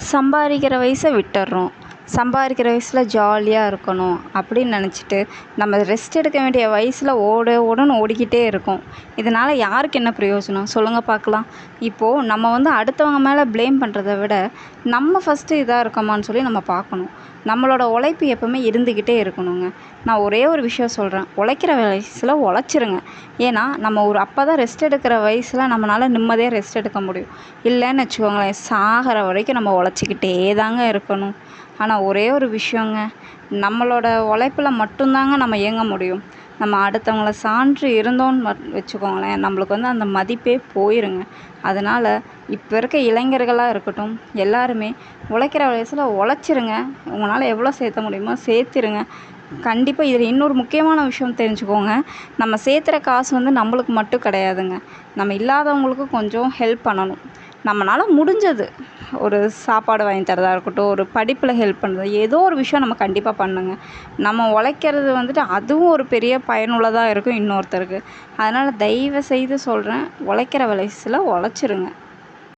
சம்பாதிக்கிற வயசை விட்டுடுறோம். சம்பாதிக்கிற வயசில் ஜாலியாக இருக்கணும் அப்படின்னு நினச்சிட்டு நம்ம ரெஸ்ட் எடுக்க வேண்டிய வயசில் ஓடுன்னு ஓடிக்கிட்டே இருக்கோம். இதனால் யாருக்கு என்ன பிரயோஜனம் சொல்லுங்கள் பார்க்கலாம். இப்போது நம்ம அடுத்தவங்க மேலே ப்ளேம் பண்ணுறத விட நம்ம ஃபஸ்ட்டு இதாக இருக்கோமான்னு சொல்லி நம்ம பார்க்கணும். நம்மளோட உழைப்பு எப்போவுமே இருந்துக்கிட்டே இருக்கணுங்க. நான் ஒரே ஒரு விஷயம் சொல்கிறேன், உழைக்கிற வயசில் உழைச்சிருங்க. ஏன்னா நம்ம அப்போ தான் ரெஸ்ட் எடுக்கிற வயசில் நம்மளால் நிம்மதியாக ரெஸ்ட் எடுக்க முடியும். இல்லைன்னு வச்சுக்கோங்களேன், சாகிற வரைக்கும் நம்ம உழைச்சிக்கிட்டே தாங்க இருக்கணும். ஆனால் ஒரே ஒரு விஷயங்க, நம்மளோட உழைப்பில் மட்டும்தாங்க நம்ம இயங்க முடியும். நம்ம அடுத்தவங்கள சான்று இருந்தோன்னு வச்சுக்கோங்களேன், நம்மளுக்கு அந்த மதிப்பே போயிருங்க. அதனால் இப்போ இருக்க இளைஞர்களாக இருக்கட்டும், எல்லாருமே உழைக்கிற வயசில் உழைச்சிருங்க. உங்களால் எவ்வளோ சேர்த்த முடியுமோ சேர்த்துருங்க. கண்டிப்பாக இதில் இன்னொரு முக்கியமான விஷயம் தெரிஞ்சுக்கோங்க, நம்ம சேர்த்துற காசு நம்மளுக்கு மட்டும் கிடையாதுங்க. நம்ம இல்லாதவங்களுக்கும் கொஞ்சம் ஹெல்ப் பண்ணணும். நம்மளால் முடிஞ்சது ஒரு சாப்பாடு வாங்கி தரதாக இருக்கட்டும், ஒரு படிப்பில் ஹெல்ப் பண்ணுறது, ஏதோ ஒரு விஷயம் நம்ம கண்டிப்பாக பண்ணுங்க. நம்ம உழைக்கிறது அதுவும் ஒரு பெரிய பயனுள்ளதாக இருக்கும் இன்னொருத்தருக்கு. அதனால் தயவு செய்து சொல்கிறேன், உழைக்கிற வயசில் உழைச்சிருங்க.